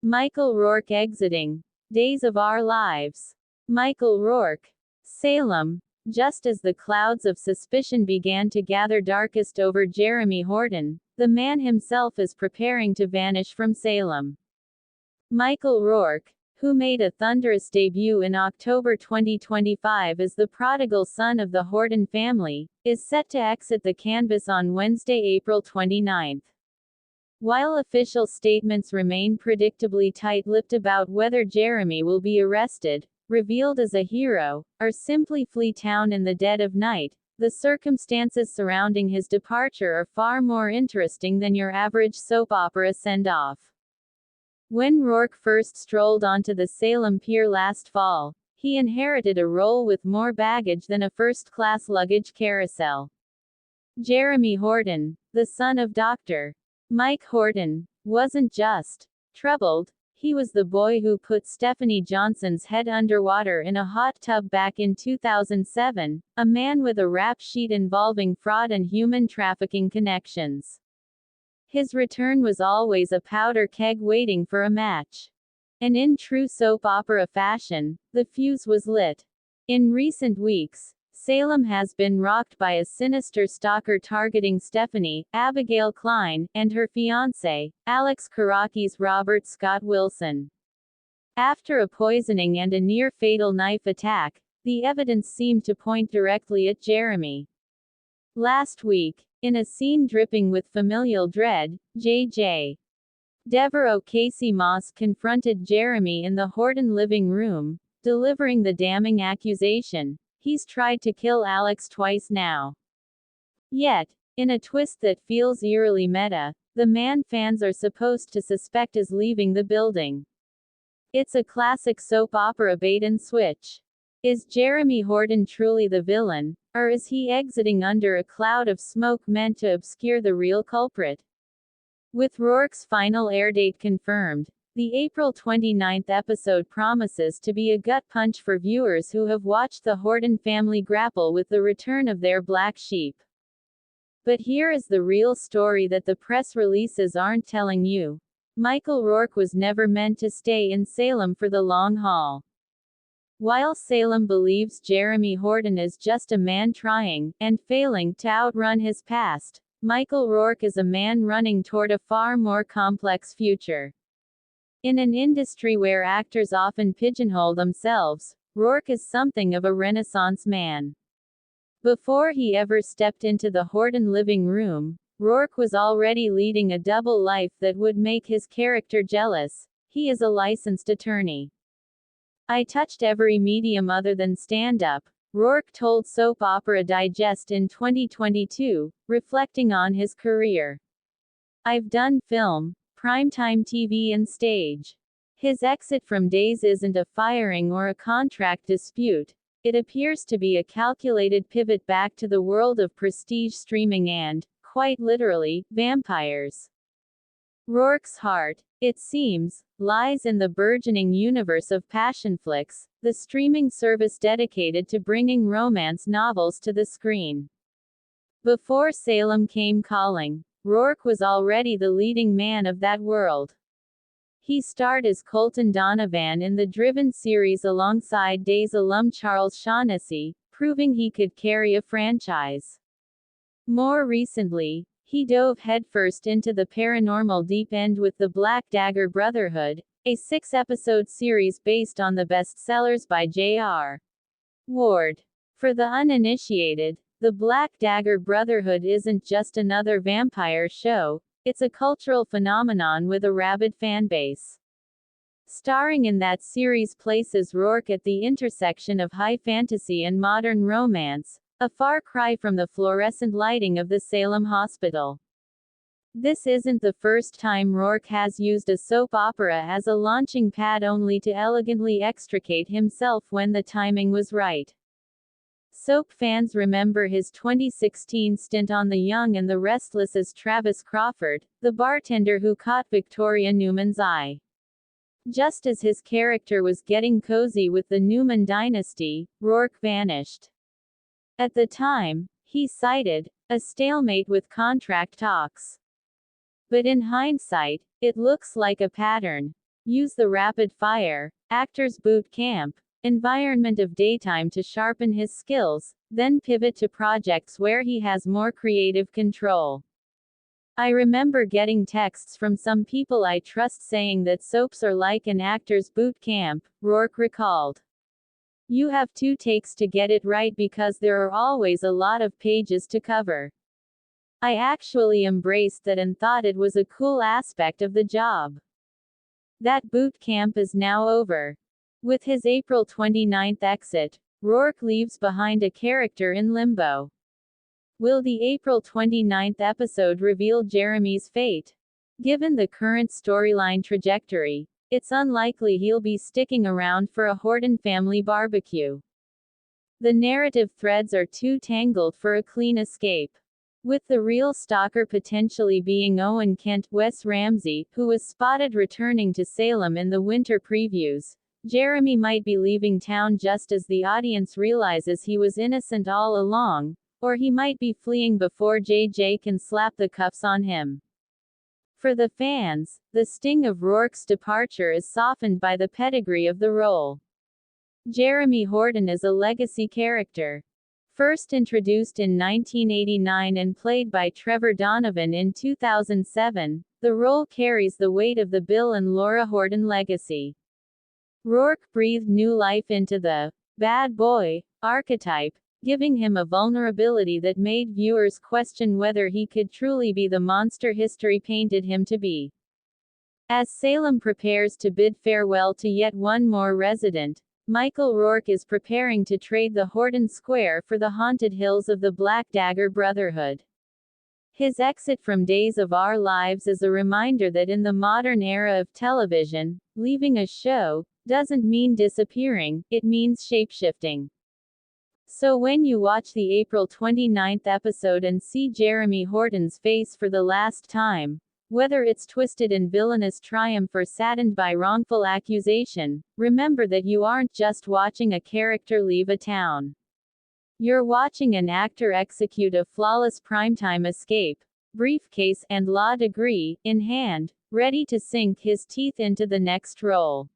Michael Roark exiting. Days of Our Lives. Michael Roark. Salem. Just as the clouds of suspicion began to gather darkest over Jeremy Horton, the man himself is preparing to vanish from Salem. Michael Roark, who made a thunderous debut in October 2025 as the prodigal son of the Horton family, is set to exit the canvas on Wednesday, April 29. While official statements remain predictably tight-lipped about whether Jeremy will be arrested, revealed as a hero, or simply flee town in the dead of night, the circumstances surrounding his departure are far more interesting than your average soap opera send-off. When Roark first strolled onto the Salem pier last fall, he inherited a role with more baggage than a first-class luggage carousel. Jeremy Horton, the son of Dr. Mike Horton, wasn't just troubled. He was the boy who put Stephanie Johnson's head underwater in a hot tub back in 2007, a man with a rap sheet involving fraud and human trafficking connections. His return was always a powder keg waiting for a match. And in true soap opera fashion, the fuse was lit. In recent weeks, Salem has been rocked by a sinister stalker targeting Stephanie, Abigail Klein, and her fiancé, Alex Karaki's Robert Scott Wilson. After a poisoning and a near-fatal knife attack, the evidence seemed to point directly at Jeremy. Last week, in a scene dripping with familial dread, J.J. Devereaux Casey Moss confronted Jeremy in the Horton living room, delivering the damning accusation: "He's tried to kill Alex twice now." Yet, in a twist that feels eerily meta, the man fans are supposed to suspect is leaving the building. It's a classic soap opera bait and switch. Is Jeremy Horton truly the villain, or is he exiting under a cloud of smoke meant to obscure the real culprit? With Roark's final airdate confirmed, the April 29 episode promises to be a gut punch for viewers who have watched the Horton family grapple with the return of their black sheep. But here is the real story that the press releases aren't telling you. Michael Roark was never meant to stay in Salem for the long haul. While Salem believes Jeremy Horton is just a man trying, and failing, to outrun his past, Michael Roark is a man running toward a far more complex future. In an industry where actors often pigeonhole themselves, Roark is something of a Renaissance man. Before he ever stepped into the Horton living room, Roark was already leading a double life that would make his character jealous. He is a licensed attorney. "I touched every medium other than stand-up," Roark told Soap Opera Digest in 2022, reflecting on his career. "I've done film, primetime TV and stage." His exit from Days isn't a firing or a contract dispute. It appears to be a calculated pivot back to the world of prestige streaming and, quite literally, vampires. Roark's heart, it seems, lies in the burgeoning universe of Passionflix, the streaming service dedicated to bringing romance novels to the screen. Before Salem came calling, Roark was already the leading man of that world. He starred as Colton Donovan in the Driven series alongside Days alum Charles Shaughnessy, proving he could carry a franchise. More recently, he dove headfirst into the paranormal deep end with the Black Dagger Brotherhood, a 6-episode series based on the bestsellers by J.R. Ward. For the uninitiated, the Black Dagger Brotherhood isn't just another vampire show, it's a cultural phenomenon with a rabid fanbase. Starring in that series places Roark at the intersection of high fantasy and modern romance, a far cry from the fluorescent lighting of the Salem Hospital. This isn't the first time Roark has used a soap opera as a launching pad only to elegantly extricate himself when the timing was right. Soap fans remember his 2016 stint on The Young and the Restless as Travis Crawford, the bartender who caught Victoria Newman's eye. Just as his character was getting cozy with the Newman dynasty, Roark vanished. At the time, he cited a stalemate with contract talks. But in hindsight, it looks like a pattern. use the rapid fire, actors boot camp, environment of daytime to sharpen his skills, then pivot to projects where he has more creative control. I remember getting texts from some people I trust saying that soaps are like an actor's boot camp, Roark recalled. You have 2 takes to get it right because there are always a lot of pages to cover. I actually embraced that and thought it was a cool aspect of the job. That boot camp is now over. With his April 29 exit, Roark leaves behind a character in limbo. Will the April 29 episode reveal Jeremy's fate? Given the current storyline trajectory, it's unlikely he'll be sticking around for a Horton family barbecue. The narrative threads are too tangled for a clean escape. With the real stalker potentially being Owen Kent, Wes Ramsey, who was spotted returning to Salem in the winter previews, Jeremy might be leaving town just as the audience realizes he was innocent all along, or he might be fleeing before JJ can slap the cuffs on him. For the fans, the sting of Roark's departure is softened by the pedigree of the role. Jeremy Horton is a legacy character. First introduced in 1989 and played by Trevor Donovan in 2007, the role carries the weight of the Bill and Laura Horton legacy. Roark breathed new life into the bad boy archetype, giving him a vulnerability that made viewers question whether he could truly be the monster history painted him to be. As Salem prepares to bid farewell to yet one more resident, Michael Roark is preparing to trade the Horton Square for the haunted hills of the Black Dagger Brotherhood. His exit from Days of Our Lives is a reminder that in the modern era of television, leaving a show doesn't mean disappearing, it means shapeshifting. So when you watch the April 29 episode and see Jeremy Horton's face for the last time, whether it's twisted in villainous triumph or saddened by wrongful accusation, remember that you aren't just watching a character leave a town. You're watching an actor execute a flawless primetime escape, briefcase and law degree in hand, ready to sink his teeth into the next role.